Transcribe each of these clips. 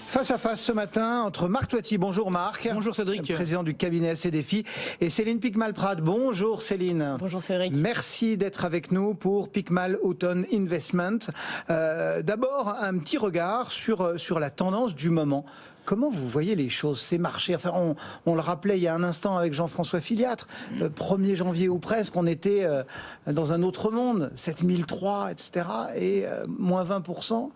Face à face ce matin entre Marc Toiti, bonjour Marc. Bonjour Cédric. Président du cabinet AC-Défi, et Céline Picmal-Prat. Bonjour Céline. Bonjour Cédric. Merci d'être avec nous pour Picmal Autumn Investment. D'abord, un petit regard sur la tendance du moment. Comment vous voyez les choses, ces marchés? Enfin, on le rappelait il y a un instant avec Jean-François Filiatre, 1er janvier ou presque, on était dans un autre monde, 7003, etc. et moins 20%.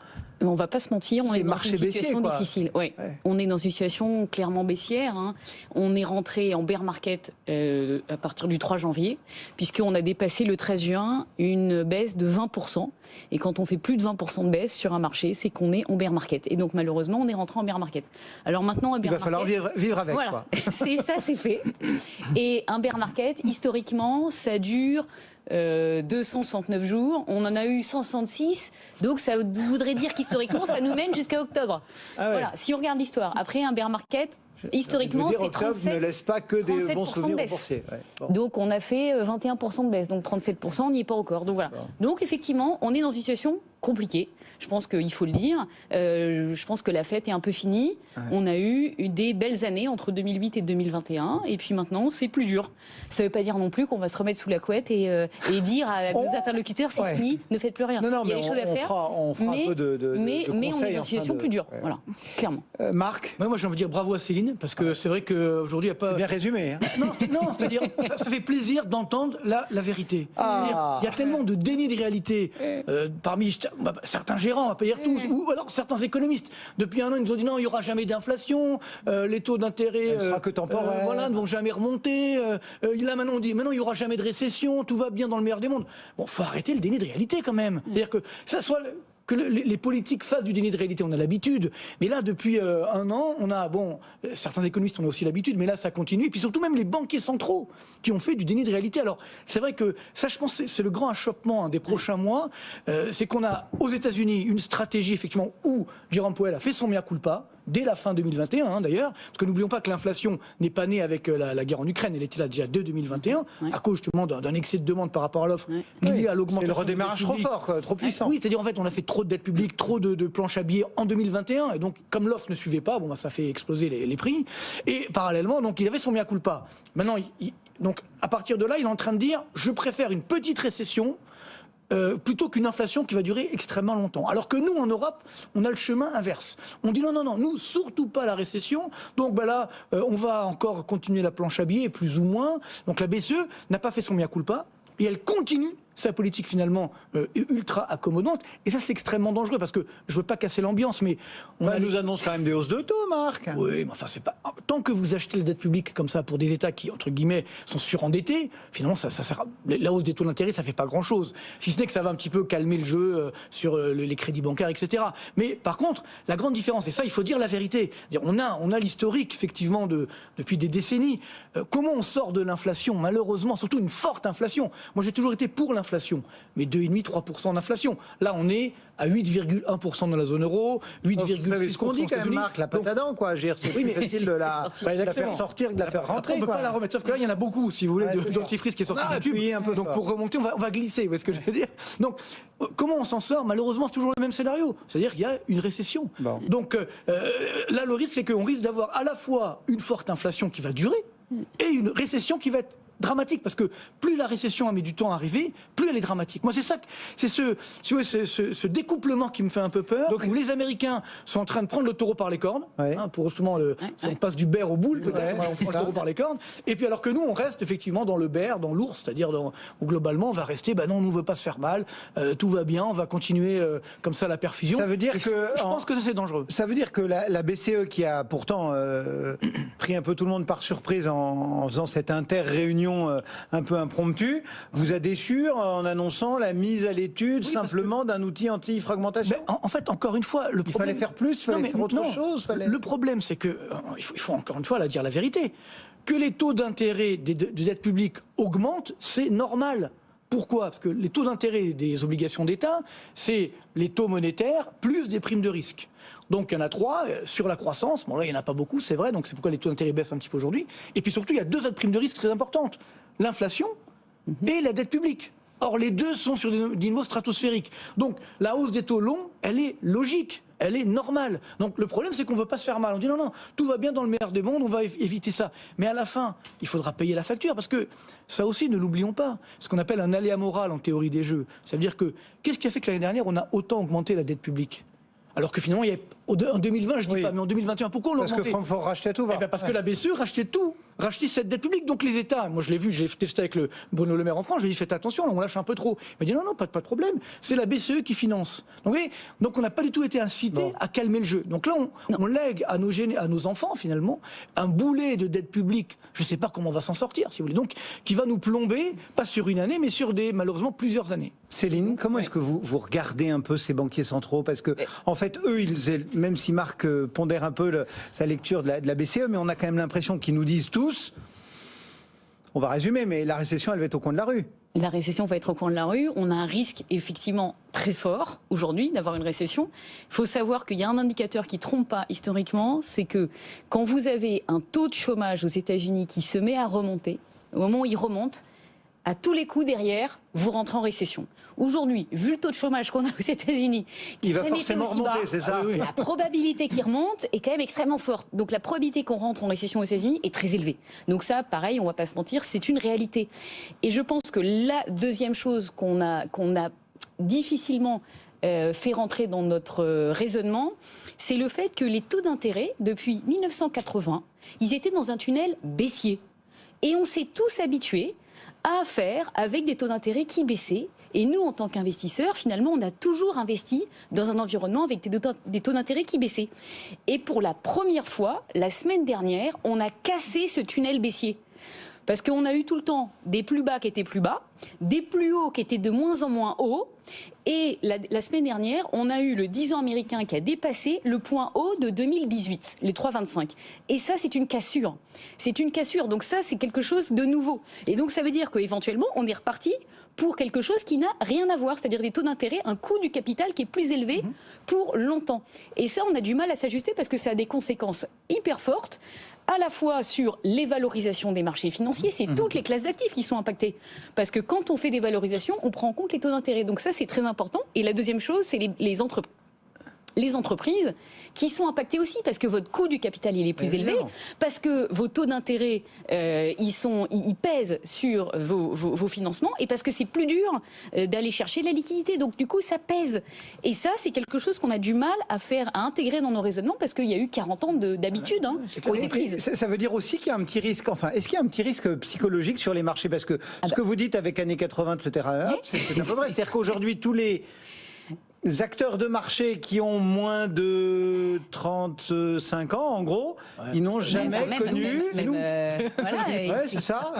On va pas se mentir, on est dans une situation difficile. Ouais. On est dans une situation clairement baissière. On est rentré en bear market à partir du 3 janvier, puisqu'on a dépassé le 13 juin une baisse de 20%. Et quand on fait plus de 20% de baisse sur un marché, c'est qu'on est en bear market. Et donc malheureusement, on est rentré en bear market. Alors maintenant, il va falloir vivre avec. Voilà. Quoi. Ça, c'est fait. Et un bear market, historiquement, ça dure 269 jours, on en a eu 166, donc ça voudrait dire qu'historiquement ça nous mène jusqu'à octobre. Ah ouais. Voilà, si on regarde l'histoire, après un bear market, historiquement c'est 37%, ne laisse pas que des bons souvenirs de baisse. Ouais, bon. Donc on a fait 21% de baisse, donc 37% on n'y est pas encore. Donc voilà. Bon. Donc effectivement, on est dans une situation compliquée. Je pense qu'il faut le dire. Je pense que la fête est un peu finie. Ouais. On a eu des belles années entre 2008 et 2021. Et puis maintenant, c'est plus dur. Ça ne veut pas dire non plus qu'on va se remettre sous la couette et dire à nos interlocuteurs, c'est fini, ne faites plus rien. Non, il y a des choses à faire. On fera un peu de mais on est dans une situation plus dure. Ouais. Voilà, clairement. Marc, moi j'ai envie de dire bravo à Céline, parce que c'est vrai qu'aujourd'hui, il n'y a pas... C'est bien résumé. Hein. Non, c'est-à-dire, ça fait plaisir d'entendre la vérité. Il y a tellement de déni de réalité parmi certains gérants, on va pas dire tous, ou alors certains économistes. Depuis un an, ils nous ont dit non, il n'y aura jamais d'inflation, les taux d'intérêt ne vont jamais remonter. Là, maintenant, on dit il n'y aura jamais de récession, tout va bien dans le meilleur des mondes. Bon, faut arrêter le déni de réalité quand même. C'est-à-dire que ça soit... que les politiques fassent du déni de réalité, on a l'habitude. Mais là, depuis un an, on a, certains économistes ont aussi l'habitude, mais là, ça continue. Et puis surtout, même les banquiers centraux qui ont fait du déni de réalité. Alors, c'est vrai que ça, je pense, c'est le grand achoppement des prochains mois. C'est qu'on a, aux États-Unis, une stratégie, effectivement, où Jérôme Powell a fait son mea culpa, dès la fin 2021, d'ailleurs, parce que n'oublions pas que l'inflation n'est pas née avec la guerre en Ukraine, elle était là déjà dès 2021, à cause justement d'un excès de demande par rapport à l'offre, lié à l'augmentation. C'est le redémarrage trop fort, trop puissant. Oui, c'est-à-dire en fait, on a fait trop de dettes publiques, trop de planches à billets en 2021, et donc comme l'offre ne suivait pas, ça fait exploser les prix. Et parallèlement, donc il avait son mea culpa. Maintenant, donc à partir de là, il est en train de dire, je préfère une petite récession plutôt qu'une inflation qui va durer extrêmement longtemps. Alors que nous, en Europe, on a le chemin inverse. On dit non, nous, surtout pas la récession. Donc là, on va encore continuer la planche à billets, plus ou moins. Donc la BCE n'a pas fait son mea culpa, et elle continue sa politique finalement ultra accommodante, et ça c'est extrêmement dangereux, parce que je veux pas casser l'ambiance, mais on nous annonce quand même des hausses de taux, Marc. Oui, mais enfin c'est pas, tant que vous achetez la dette publique comme ça pour des États qui entre guillemets sont surendettés, finalement ça sert la hausse des taux d'intérêt, ça fait pas grand chose, si ce n'est que ça va un petit peu calmer le jeu sur les crédits bancaires, etc. Mais par contre, la grande différence, et ça il faut dire la vérité, on a l'historique effectivement depuis des décennies, comment on sort de l'inflation, malheureusement, surtout une forte inflation. Moi j'ai toujours été pour l'inflation, mais 2,5-3% d'inflation. Là, on est à 8,1% dans la zone euro, 8,6%. Ce qu'on dit quand même, Marc, la patate à dents, quoi. C'est facile de la faire sortir, de la faire rentrer. On ne peut pas la remettre, sauf que là, il y en a beaucoup, si vous voulez, de dentifrice qui est sorti du tube. Donc pour remonter, on va glisser, vous voyez ce que je veux dire. Donc, comment on s'en sort? Malheureusement, c'est toujours le même scénario. C'est-à-dire qu'il y a une récession. Bon. Donc là, le risque, c'est qu'on risque d'avoir à la fois une forte inflation qui va durer et une récession qui va être dramatique, parce que plus la récession a mis du temps à arriver, plus elle est dramatique. Moi, c'est ce découplement qui me fait un peu peur, donc, où les Américains sont en train de prendre le taureau par les cornes, pour justement on passe du bear au boule, peut-être, on prend le taureau par les cornes, et puis alors que nous, on reste effectivement dans le bear, dans l'ours, c'est-à-dire où globalement, on va rester, non, on ne veut pas se faire mal, tout va bien, on va continuer comme ça la perfusion. Ça veut dire je pense que ça, c'est dangereux. Ça veut dire que la BCE, qui a pourtant pris un peu tout le monde par surprise en faisant cette inter-réunion un peu impromptue, vous a déçu en annonçant la mise à l'étude simplement d'un outil anti-fragmentation. En fait, encore une fois, il fallait faire plus, il fallait faire autre chose. Le problème, c'est que il faut encore une fois dire la vérité. Que les taux d'intérêt de dette publique augmentent, c'est normal. Pourquoi? Parce que les taux d'intérêt des obligations d'État, c'est les taux monétaires plus des primes de risque. Donc il y en a 3 sur la croissance. Bon là, il n'y en a pas beaucoup, c'est vrai, donc c'est pourquoi les taux d'intérêt baissent un petit peu aujourd'hui. Et puis surtout, il y a 2 autres primes de risque très importantes. L'inflation et la dette publique. Or, les deux sont sur des niveaux stratosphériques. Donc, la hausse des taux longs, elle est logique. Elle est normale. Donc le problème, c'est qu'on ne veut pas se faire mal. On dit non, tout va bien dans le meilleur des mondes, on va éviter ça. Mais à la fin, il faudra payer la facture. Parce que ça aussi, ne l'oublions pas, ce qu'on appelle un aléa moral en théorie des jeux. Ça veut dire que, qu'est-ce qui a fait que l'année dernière, on a autant augmenté la dette publique ? Alors que finalement, en 2020, je ne dis pas, mais en 2021, pourquoi on l'a augmenté ? Parce que Francfort rachetait tout. Parce que la BCE rachetait tout, rachetait cette dette publique. Donc les États, moi je l'ai vu, j'ai testé avec Bruno Le Maire en France, je lui ai dit faites attention, là, on lâche un peu trop. Il m'a dit non, pas de problème, c'est la BCE qui finance. Donc on n'a pas du tout été incité à calmer le jeu. Donc là, on lègue à nos enfants, finalement, un boulet de dette publique. Je ne sais pas comment on va s'en sortir, si vous voulez. Donc, qui va nous plomber, pas sur une année, mais sur malheureusement, plusieurs années. Céline, comment est-ce que vous regardez un peu ces banquiers centraux ? Parce que, en fait, eux, même si Marc pondère un peu sa lecture de la BCE, mais on a quand même l'impression qu'ils nous disent tous, on va résumer, mais la récession, elle va être au coin de la rue. La récession va être au coin de la rue. On a un risque effectivement très fort aujourd'hui d'avoir une récession. Il faut savoir qu'il y a un indicateur qui ne trompe pas historiquement, c'est que quand vous avez un taux de chômage aux États-Unis qui se met à remonter, au moment où il remonte, à tous les coups derrière, vous rentrez en récession. Aujourd'hui, vu le taux de chômage qu'on a aux États-Unis, il va forcément remonter, c'est ça. La probabilité qu'il remonte est quand même extrêmement forte. Donc la probabilité qu'on rentre en récession aux États-Unis est très élevée. Donc ça, pareil, on ne va pas se mentir, c'est une réalité. Et je pense que la deuxième chose qu'on a difficilement fait rentrer dans notre raisonnement, c'est le fait que les taux d'intérêt, depuis 1980, ils étaient dans un tunnel baissier. Et on s'est tous habitués à faire avec des taux d'intérêt qui baissaient. Et nous, en tant qu'investisseurs, finalement, on a toujours investi dans un environnement avec des taux d'intérêt qui baissaient. Et pour la première fois, la semaine dernière, on a cassé ce tunnel baissier. Parce qu'on a eu tout le temps des plus bas qui étaient plus bas, des plus hauts qui étaient de moins en moins hauts. Et la semaine dernière, on a eu le 10 ans américain qui a dépassé le point haut de 2018, les 3,25. Et ça, c'est une cassure. C'est une cassure. Donc ça, c'est quelque chose de nouveau. Et donc ça veut dire qu'éventuellement, on est reparti pour quelque chose qui n'a rien à voir, c'est-à-dire des taux d'intérêt, un coût du capital qui est plus élevé pour longtemps. Et ça, on a du mal à s'ajuster parce que ça a des conséquences hyper fortes, à la fois sur les valorisations des marchés financiers, c'est toutes les classes d'actifs qui sont impactées. Parce que quand on fait des valorisations, on prend en compte les taux d'intérêt. Donc ça, c'est très important. Et la deuxième chose, c'est les entreprises qui sont impactées aussi parce que votre coût du capital il est plus élevé, parce que vos taux d'intérêt ils pèsent sur vos financements et parce que c'est plus dur d'aller chercher la liquidité. Donc du coup ça pèse. Et ça c'est quelque chose qu'on a du mal à intégrer dans nos raisonnements parce qu'il y a eu 40 ans d'habitude pour des prises. Ça veut dire aussi qu'il y a un petit risque. Enfin, est-ce qu'il y a un petit risque psychologique sur les marchés ? Parce que ce que vous dites avec années 80, etc., c'est un peu vrai. C'est-à-dire qu'aujourd'hui tous les acteurs de marché qui ont moins de 35 ans, en gros, ils n'ont jamais connu... Voilà, c'est ça.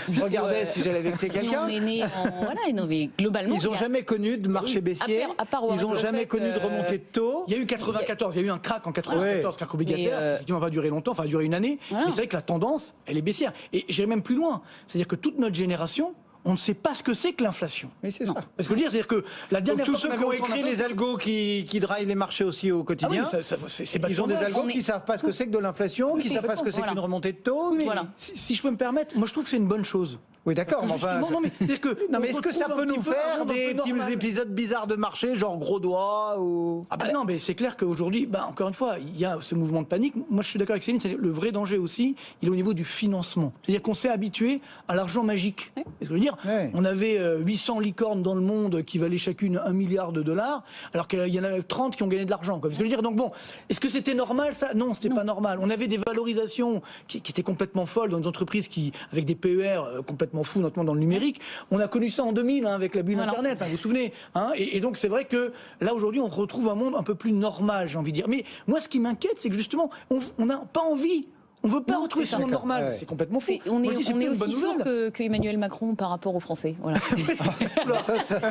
Je regardais si j'allais vexer quelqu'un. On est né non, mais globalement... Ils n'ont jamais connu de marché baissier, ils n'ont jamais connu de remontée de taux. Il y a eu 94, il y a eu un crack en 94, crack obligataire, effectivement, va durer longtemps, va durer une année, mais c'est vrai que la tendance, elle est baissière. Et j'irai même plus loin, c'est-à-dire que toute notre génération, on ne sait pas ce que c'est que l'inflation. Oui, c'est ça. Parce que je veux dire, c'est-à-dire que la dernière tous fois ceux qui ont écrit les algos qui drivent les marchés aussi au quotidien, ils ont des algos qui ne savent pas ce que c'est que de l'inflation, qui ne savent pas ce que c'est qu'une remontée de taux. Oui, mais si je peux me permettre, moi je trouve que c'est une bonne chose. Oui, d'accord. Mais enfin, mais est-ce que ça peut nous faire des petits épisodes bizarres de marché, genre gros doigts ou... Ah bah non, mais c'est clair qu'aujourd'hui, encore une fois, il y a ce mouvement de panique. Moi, je suis d'accord avec Céline, c'est le vrai danger aussi, il est au niveau du financement. C'est-à-dire qu'on s'est habitué à l'argent magique. Est-ce que je veux dire, on avait 800 licornes dans le monde qui valaient chacune $1 milliard, alors qu'il y en a 30 qui ont gagné de l'argent. Est-ce que je veux dire, donc bon, est-ce que c'était normal ça ? Non, c'était pas normal. On avait des valorisations qui étaient complètement folles dans des entreprises avec des PER complètement fou, notamment dans le numérique. On a connu ça en 2000 avec la bulle Internet, vous vous souvenez et donc c'est vrai que là aujourd'hui on retrouve un monde un peu plus normal, j'ai envie de dire. Mais moi ce qui m'inquiète, c'est que justement on n'a pas envie. On ne veut pas retrouver ce monde normal. C'est complètement fou. On est aussi sûr que Emmanuel Macron par rapport aux Français. Voilà.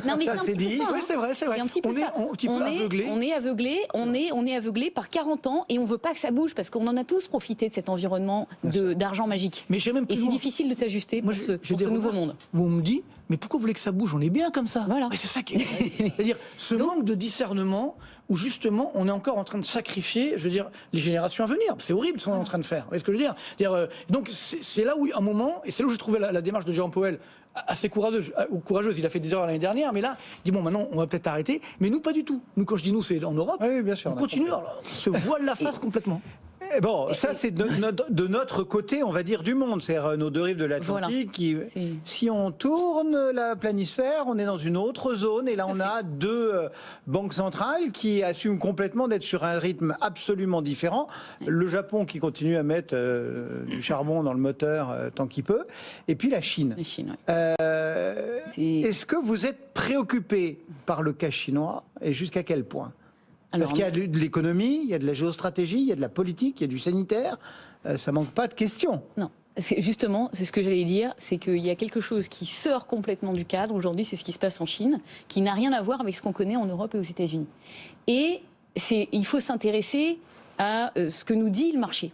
Non, mais c'est dit. Oui, c'est vrai. C'est un petit peu ça. On est aveuglé par 40 ans et on ne veut pas que ça bouge parce qu'on en a tous profité de cet environnement d'argent magique. Mais et c'est difficile de s'ajuster pour ce nouveau monde. On me dit, mais pourquoi vous voulez que ça bouge? On est bien comme ça. Voilà. Mais c'est ça qui est... C'est-à-dire, ce manque de discernement, où justement, on est encore en train de sacrifier, je veux dire, les générations à venir. C'est horrible ce qu'on est en train de faire. Vous voyez ce que je veux dire? Donc, c'est là où, à un moment, et c'est là où j'ai trouvé la démarche de Jérôme Powell assez courageuse. Il a fait des erreurs l'année dernière, mais là, il dit bon, maintenant, on va peut-être arrêter. Mais nous, pas du tout. Nous, quand je dis nous, c'est en Europe. Oui, bien sûr. On continue, alors, on se voile la face complètement. Bon, ça c'est de notre côté, on va dire, du monde, c'est-à-dire nos deux rives de l'Atlantique. Voilà. Si on tourne la planisphère, on est dans une autre zone, et là on a deux banques centrales qui assument complètement d'être sur un rythme absolument différent. Le Japon qui continue à mettre du charbon dans le moteur tant qu'il peut, et puis la Chine. La Chine, Est-ce que vous êtes préoccupé par le cas chinois, et jusqu'à quel point? Parce qu'il y a de l'économie, il y a de la géostratégie, il y a de la politique, il y a du sanitaire. Ça manque pas de questions. Non. Justement, c'est ce que j'allais dire, c'est qu'il y a quelque chose qui sort complètement du cadre. Aujourd'hui, c'est ce qui se passe en Chine, qui n'a rien à voir avec ce qu'on connaît en Europe et aux États-Unis. Et il faut s'intéresser à ce que nous dit le marché.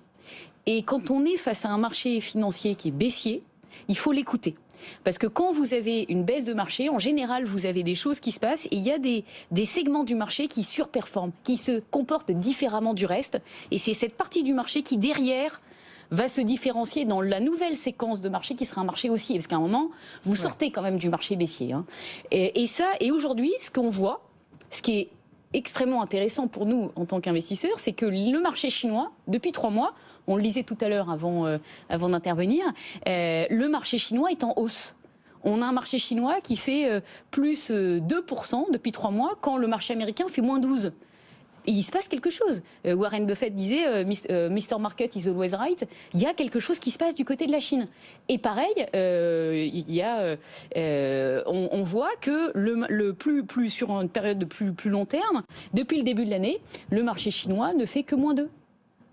Et quand on est face à un marché financier qui est baissier, il faut l'écouter. Parce que quand vous avez une baisse de marché, en général, vous avez des choses qui se passent et il y a des segments du marché qui surperforment, qui se comportent différemment du reste. Et c'est cette partie du marché qui, derrière, va se différencier dans la nouvelle séquence de marché qui sera un marché haussier. Parce qu'à un moment, vous sortez quand même du marché baissier. Hein. Et aujourd'hui, ce qu'on voit, ce qui est extrêmement intéressant pour nous en tant qu'investisseurs, c'est que le marché chinois, depuis 3 mois, on le disait tout à l'heure avant d'intervenir, le marché chinois est en hausse. On a un marché chinois qui fait plus 2% depuis 3 mois, quand le marché américain fait moins 12%. Et il se passe quelque chose. Warren Buffett disait Mr. Market is always right. Il y a quelque chose qui se passe du côté de la Chine. Et pareil, on voit que plus sur une période de plus long terme, depuis le début de l'année, le marché chinois ne fait que moins 2%.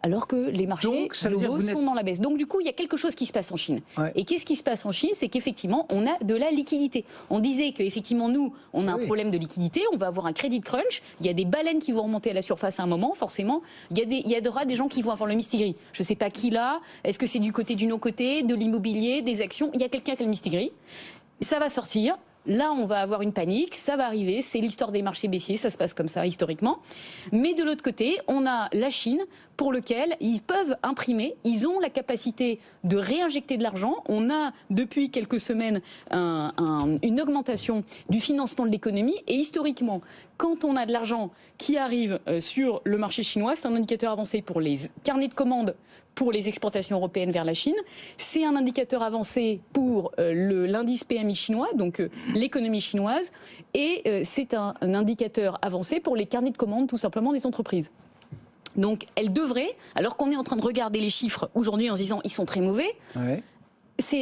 Alors que les marchés globaux sont dans la baisse. Donc du coup, il y a quelque chose qui se passe en Chine. Ouais. Et qu'est-ce qui se passe en Chine? C'est qu'effectivement, on a de la liquidité. On disait qu'effectivement, nous, on a un problème de liquidité, on va avoir un credit crunch, il y a des baleines qui vont remonter à la surface à un moment, forcément. Il y aura des gens qui vont avoir le mistigris. Je ne sais pas qui là, est-ce que c'est du côté du non-côté, de l'immobilier, des actions? Il y a quelqu'un qui a le mistigris. Ça va sortir. Là, on va avoir une panique, ça va arriver, c'est l'histoire des marchés baissiers, ça se passe comme ça historiquement. Mais de l'autre côté, on a la Chine pour lequel ils peuvent imprimer, ils ont la capacité de réinjecter de l'argent. On a depuis quelques semaines une augmentation du financement de l'économie et historiquement, quand on a de l'argent qui arrive sur le marché chinois, c'est un indicateur avancé pour les carnets de commandes pour les exportations européennes vers la Chine. C'est un indicateur avancé pour l'indice PMI chinois, donc l'économie chinoise, et c'est un indicateur avancé pour les carnets de commandes tout simplement des entreprises. Donc elle devrait, alors qu'on est en train de regarder les chiffres aujourd'hui en se disant ils sont très mauvais,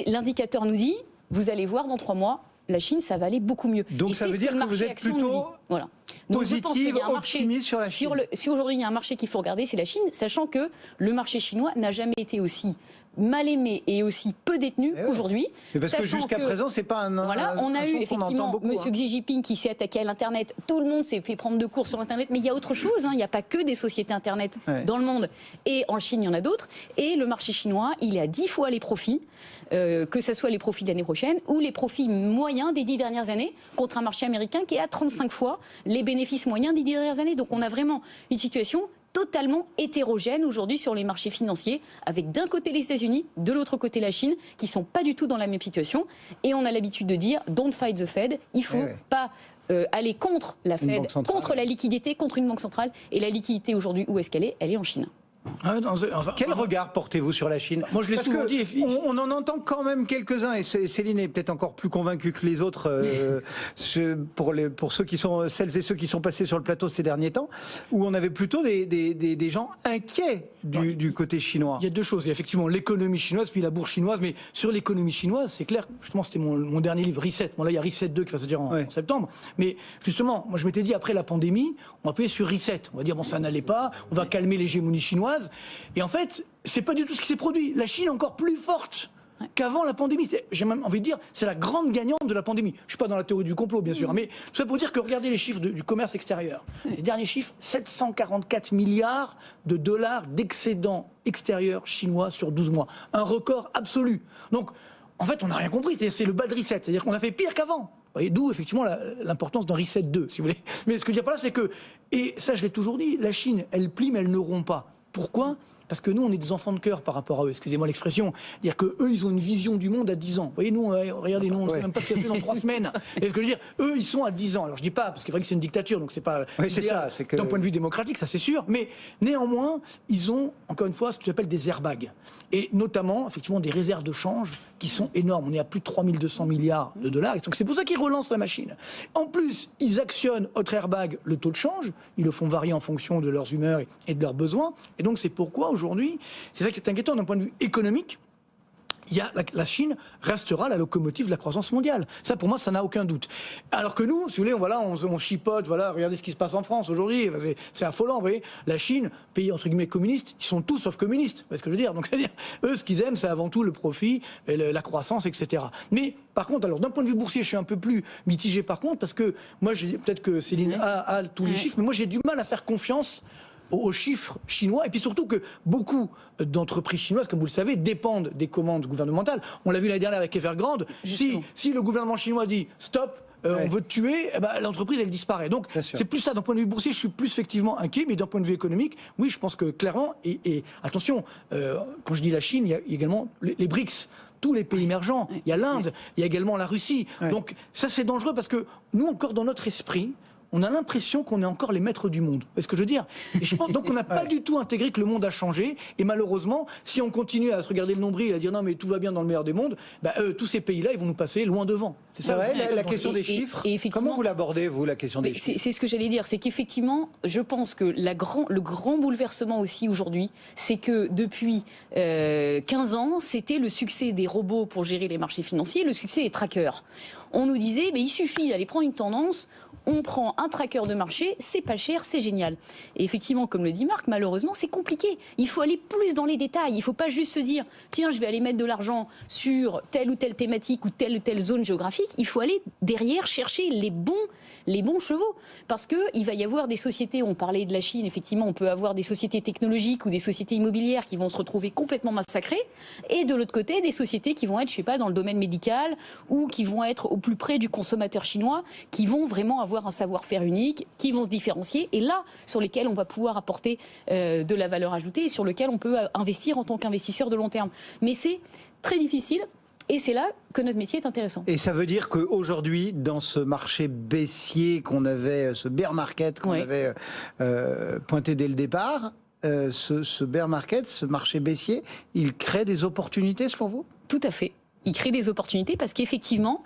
l'indicateur nous dit, vous allez voir dans 3 mois, la Chine, ça va aller beaucoup mieux. Donc ça veut dire que vous êtes plutôt positif, optimiste sur la Chine. Si aujourd'hui il y a un marché qu'il faut regarder, c'est la Chine, sachant que le marché chinois n'a jamais été aussi mal aimé et aussi peu détenu qu'aujourd'hui. Parce que jusqu'à présent, c'est pas un. Voilà, on a eu effectivement Monsieur Xi Jinping qui s'est attaqué à l'Internet. Tout le monde s'est fait prendre de cours sur l'Internet, mais il y a autre chose. Il n'y a pas que des sociétés Internet dans le monde. Et en Chine, il y en a d'autres. Et le marché chinois, il est à 10 fois les profits, que ce soit les profits de l'année prochaine ou les profits moyens des 10 dernières années, contre un marché américain qui est à 35 fois les bénéfices moyens des 10 dernières années. Donc on a vraiment une situation totalement hétérogène aujourd'hui sur les marchés financiers, avec d'un côté les États-Unis, de l'autre côté la Chine, qui sont pas du tout dans la même situation. Et on a l'habitude de dire don't fight the Fed. Il faut pas aller contre la Fed, contre la liquidité, contre une banque centrale. Et la liquidité aujourd'hui, où est-ce qu'elle est? Elle est en Chine. Quel regard portez-vous sur la Chine? Moi, je l'ai souvent dit. On en entend quand même quelques-uns, et Céline est peut-être encore plus convaincue que les autres, pour celles et ceux qui sont passés sur le plateau ces derniers temps, où on avait plutôt des gens inquiets du côté chinois. Il y a 2 choses. Il y a effectivement l'économie chinoise, puis la bourse chinoise. Mais sur l'économie chinoise, c'est clair, justement, c'était mon dernier livre, Reset. Bon, là, il y a Reset 2 qui va se dire en septembre. Mais justement, moi, je m'étais dit, après la pandémie, on va appuyer sur Reset. On va dire, bon, ça n'allait pas, on va calmer l'hégémonie chinoise. Et en fait, c'est pas du tout ce qui s'est produit. La Chine est encore plus forte qu'avant la pandémie. J'ai même envie de dire, c'est la grande gagnante de la pandémie. Je suis pas dans la théorie du complot, bien sûr, mais tout ça pour dire que regardez les chiffres du commerce extérieur. Les derniers chiffres, 744 milliards de dollars d'excédent extérieur chinois sur 12 mois. Un record absolu. Donc, en fait, on n'a rien compris. C'est le bad reset. C'est-à-dire qu'on a fait pire qu'avant. Vous voyez, d'où, effectivement, l'importance d'un reset 2, si vous voulez. Mais ce que je veux dire par là, c'est que, et ça, je l'ai toujours dit, la Chine, elle plie, mais elle ne rompt pas. Pourquoi ? Parce que nous, on est des enfants de cœur par rapport à eux, excusez-moi l'expression. C'est-à-dire qu'eux, ils ont une vision du monde à 10 ans. Vous voyez, nous, regardez, nous, on ne sait même pas ce qu'il y a fait dans 3 semaines. Et ce que je veux dire, eux, ils sont à 10 ans. Alors, je dis pas, parce qu'il est vrai que c'est une dictature, donc c'est pas... Oui, c'est ça. D'un point de vue démocratique, ça c'est sûr. Mais néanmoins, ils ont, encore une fois, ce que j'appelle des airbags. Et notamment, effectivement, des réserves de change qui sont énormes. On est à plus de 3200 milliards de dollars. Et donc, c'est pour ça qu'ils relancent la machine. En plus, ils actionnent, autre airbag, le taux de change. Ils le font varier en fonction de leurs humeurs et de leurs besoins. Et donc, c'est pourquoi, aujourd'hui, c'est ça qui est inquiétant d'un point de vue économique. La Chine restera la locomotive de la croissance mondiale. Ça, pour moi, ça n'a aucun doute. Alors que nous, si vous voulez, on chipote, voilà, regardez ce qui se passe en France aujourd'hui, c'est affolant, vous voyez. La Chine, pays entre guillemets communiste, ils sont tous sauf communistes, vous voyez ce que je veux dire. Donc, c'est-à-dire, eux, ce qu'ils aiment, c'est avant tout le profit, et la croissance, etc. Mais, par contre, alors, d'un point de vue boursier, je suis un peu plus mitigé, par contre, parce que moi, peut-être que Céline a tous les chiffres, mais moi, j'ai du mal à faire confiance aux chiffres chinois, et puis surtout que beaucoup d'entreprises chinoises, comme vous le savez, dépendent des commandes gouvernementales. On l'a vu l'année dernière avec Evergrande. Si le gouvernement chinois dit stop, on veut te tuer, l'entreprise elle disparaît. Donc c'est plus ça, d'un point de vue boursier, je suis plus effectivement inquiet, mais d'un point de vue économique, oui, je pense que clairement, et attention, quand je dis la Chine, il y a également les BRICS. Tous les pays émergents, il y a l'Inde, il y a également la Russie. Donc ça c'est dangereux parce que nous encore dans notre esprit, on a l'impression qu'on est encore les maîtres du monde. C'est ce que je veux dire. Et je pense donc on n'a pas du tout intégré que le monde a changé. Et malheureusement, si on continue à se regarder le nombril et à dire non mais tout va bien dans le meilleur des mondes, tous ces pays-là, ils vont nous passer loin devant. C'est ça, la question des chiffres. Comment vous l'abordez, vous, la question des chiffres ? C'est ce que j'allais dire. C'est qu'effectivement, je pense que le grand bouleversement aussi aujourd'hui, c'est que depuis 15 ans, c'était le succès des robots pour gérer les marchés financiers, le succès des trackers. On nous disait, il suffit d'aller prendre une tendance. On prend un tracker de marché, c'est pas cher, c'est génial. Et effectivement, comme le dit Marc, malheureusement, c'est compliqué. Il faut aller plus dans les détails. Il ne faut pas juste se dire, tiens, je vais aller mettre de l'argent sur telle ou telle thématique ou telle zone géographique. Il faut aller derrière chercher les bons chevaux. Parce qu'il va y avoir des sociétés, on parlait de la Chine, effectivement, on peut avoir des sociétés technologiques ou des sociétés immobilières qui vont se retrouver complètement massacrées. Et de l'autre côté, des sociétés qui vont être, je sais pas, dans le domaine médical ou qui vont être au plus près du consommateur chinois, qui vont vraiment avoir un savoir-faire unique, qui vont se différencier, et là, sur lesquels on va pouvoir apporter de la valeur ajoutée et sur lesquels on peut investir en tant qu'investisseur de long terme. Mais c'est très difficile, et c'est là que notre métier est intéressant. Et ça veut dire qu'aujourd'hui, dans ce marché baissier qu'on avait, ce bear market qu'on avait pointé dès le départ, ce bear market, ce marché baissier, il crée des opportunités selon vous ? Tout à fait. Il crée des opportunités parce qu'effectivement,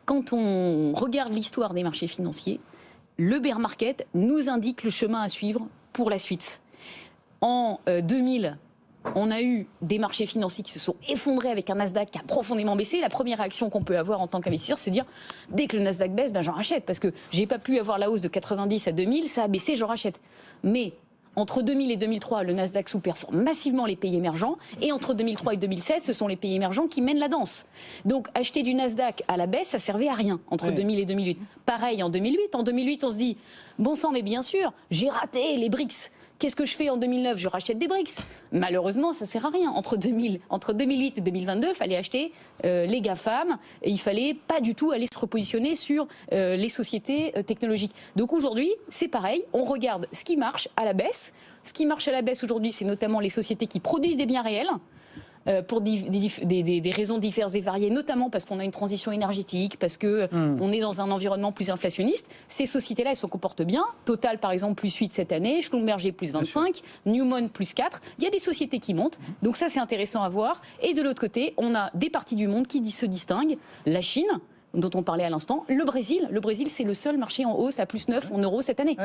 quand on regarde l'histoire des marchés financiers, le bear market nous indique le chemin à suivre pour la suite. En 2000, on a eu des marchés financiers qui se sont effondrés avec un Nasdaq qui a profondément baissé. La première réaction qu'on peut avoir en tant qu'investisseur, c'est de dire dès que le Nasdaq baisse, j'en rachète parce que j'ai pas pu avoir la hausse de 90 à 2000, ça a baissé, j'en rachète. Mais entre 2000 et 2003, le Nasdaq sous-performe massivement les pays émergents. Et entre 2003 et 2007, ce sont les pays émergents qui mènent la danse. Donc, acheter du Nasdaq à la baisse, ça servait à rien entre 2000 et 2008. Pareil en 2008. En 2008, on se dit, bon sang, mais bien sûr, j'ai raté les BRICS. Qu'est-ce que je fais en 2009 ? Je rachète des BRICS. Malheureusement, ça ne sert à rien. Entre 2008 et 2022, il fallait acheter les GAFAM. Et il ne fallait pas du tout aller se repositionner sur les sociétés technologiques. Donc aujourd'hui, c'est pareil. On regarde ce qui marche à la baisse. Ce qui marche à la baisse aujourd'hui, c'est notamment les sociétés qui produisent des biens réels. Pour des raisons diverses et variées, notamment parce qu'on a une transition énergétique, parce qu'on est dans un environnement plus inflationniste. Ces sociétés-là, elles se comportent bien. Total, par exemple, plus 8 cette année, Schlumberger plus 25, Newmont plus 4. Il y a des sociétés qui montent, donc ça c'est intéressant à voir. Et de l'autre côté, on a des parties du monde qui se distinguent. La Chine, dont on parlait à l'instant, le Brésil, c'est le seul marché en hausse à plus 9 en euros cette année.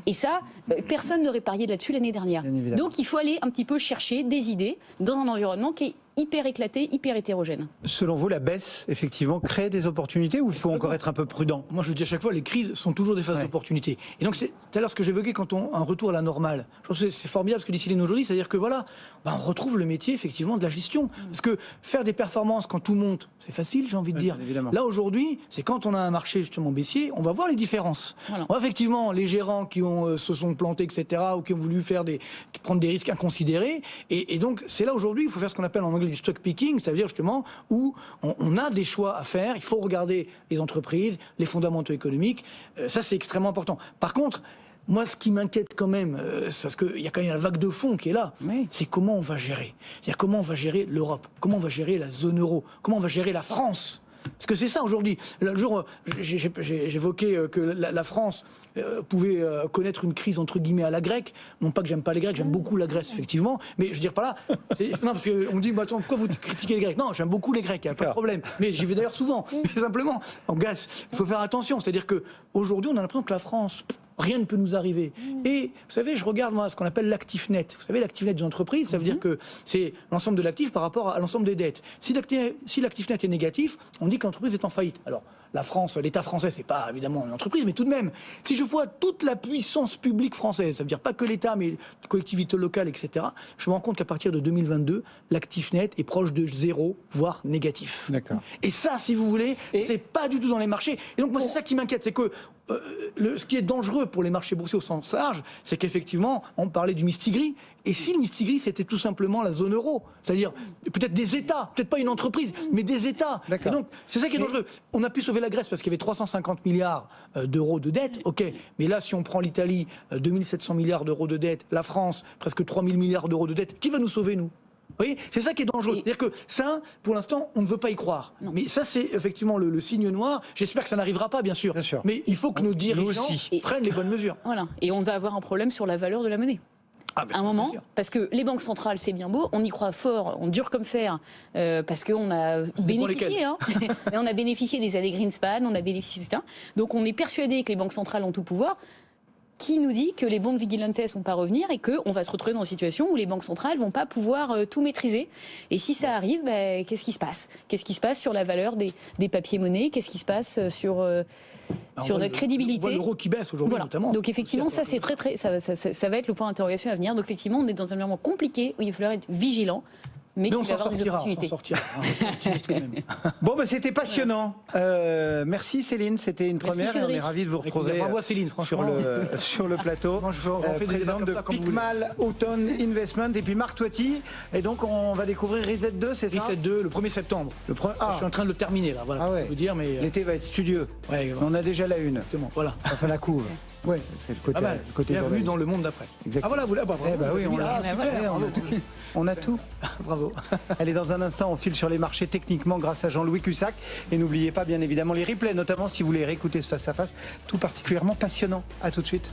Et ça, personne n'aurait parié là-dessus l'année dernière. Donc il faut aller un petit peu chercher des idées dans un environnement qui est hyper éclaté, hyper hétérogène. Selon vous, la baisse, effectivement, crée des opportunités ou il faut encore être un peu prudent ? Moi, je dis à chaque fois, les crises sont toujours des phases d'opportunité. Et donc, c'est tout à l'heure ce que j'évoquais quand un retour à la normale. Je pense que c'est formidable ce que dit Céline aujourd'hui, c'est-à-dire que voilà, on retrouve le métier, effectivement, de la gestion. Parce que faire des performances quand tout monte, c'est facile, j'ai envie de dire. Évidemment. Là, aujourd'hui, c'est quand on a un marché, justement, baissier, on va voir les différences. Voilà. Effectivement, les gérants qui se sont plantés, etc., ou qui ont voulu prendre des risques inconsidérés. Et donc, c'est là, aujourd'hui, il faut faire ce qu'on appelle en anglais anglais du stock picking, c'est-à-dire justement où on a des choix à faire, il faut regarder les entreprises, les fondamentaux économiques, ça c'est extrêmement important. Par contre, moi, ce qui m'inquiète quand même, c'est parce qu'il y a quand même la vague de fond qui est là, c'est comment on va gérer. C'est-à-dire comment on va gérer l'Europe, comment on va gérer la zone euro, comment on va gérer la France. Parce que c'est ça aujourd'hui. Le jour, j'évoquais que la France pouvait connaître une crise entre guillemets à la grecque. Non pas que j'aime pas les Grecs, j'aime beaucoup la Grèce effectivement, mais je veux dire par là, non parce qu'on me dit bah, attends, pourquoi vous critiquez les Grecs? Non, j'aime beaucoup les Grecs, il n'y a pas de problème. Mais j'y vais d'ailleurs souvent. Mais simplement, en gaz, il faut faire attention. C'est-à-dire que aujourd'hui, on a l'impression que la France, rien ne peut nous arriver. Et vous savez, je regarde moi ce qu'on appelle l'actif net. Vous savez, l'actif net des entreprises, ça veut dire que c'est l'ensemble de l'actif par rapport à l'ensemble des dettes. Si l'actif net est négatif, on dit que l'entreprise est en faillite. Alors, la France, l'État français, c'est pas évidemment une entreprise, mais tout de même, si je vois toute la puissance publique française, ça veut dire pas que l'État, mais les collectivités locales, etc., je me rends compte qu'à partir de 2022, l'actif net est proche de 0, voire négatif. D'accord. Et ça, si vous voulez, c'est pas du tout dans les marchés. Et donc moi, c'est ça qui m'inquiète, c'est que ce qui est dangereux pour les marchés boursiers au sens large, c'est qu'effectivement, on parlait du mistigris. Et si le mistigris, c'était tout simplement la zone euro, c'est-à-dire peut-être des États, peut-être pas une entreprise, mais des États. Et donc, c'est ça qui est dangereux. On a pu sauver la Grèce parce qu'il y avait 350 milliards d'euros de dette, ok. Mais là, si on prend l'Italie, 2700 milliards d'euros de dette, la France, presque 3000 milliards d'euros de dette, qui va nous sauver, nous ? Vous voyez, c'est ça qui est dangereux. C'est-à-dire que ça, pour l'instant, on ne veut pas y croire. Non. Mais ça, c'est effectivement le signe noir. J'espère que ça n'arrivera pas, bien sûr. Mais il faut que nos dirigeants prennent les bonnes mesures. Voilà. Et on va avoir un problème sur la valeur de la monnaie. À un moment, parce que les banques centrales, c'est bien beau, on y croit fort, on dure comme fer, parce qu'on a bénéficié, mais on a bénéficié des années Greenspan, on a bénéficié, etc. Donc on est persuadé que les banques centrales ont tout pouvoir. Qui nous dit que les bonds vigilantes ne vont pas revenir et qu'on va se retrouver dans une situation où les banques centrales ne vont pas pouvoir tout maîtriser. Et si ça arrive, qu'est-ce qui se passe? Qu'est-ce qui se passe sur la valeur des papiers-monnaies? Qu'est-ce qui se passe sur la crédibilité? On voit l'euro qui baisse aujourd'hui, notamment. Donc effectivement, ça c'est ça va être le point d'interrogation à venir. Donc effectivement, on est dans un environnement compliqué où il va falloir être vigilant. Mais on s'en sortira, quand même. Bon, c'était passionnant. Merci Céline, c'était une première. Et on est ravis de vous retrouver. Bravo Céline, franchement. Sur le plateau. Présidente de Picmal Autumn Investment. Et puis Marc Toiti. Et donc, on va découvrir Reset 2, c'est ça? Reset 2, le 1er septembre. Je suis en train de le terminer, là. Voilà, vous dire, mais l'été va être studieux. Ouais, on a déjà la une. Exactement. Voilà. Enfin, la couve. Ouais, c'est le côté bienvenue dans le monde d'après. Exactement. Ah voilà, vous l'avez. Oui, on a tout. Bravo. Allez, dans un instant, on file sur les marchés techniquement grâce à Jean-Louis Cussac. Et n'oubliez pas, bien évidemment, les replays, notamment si vous voulez réécouter ce face-à-face, tout particulièrement passionnant. À tout de suite.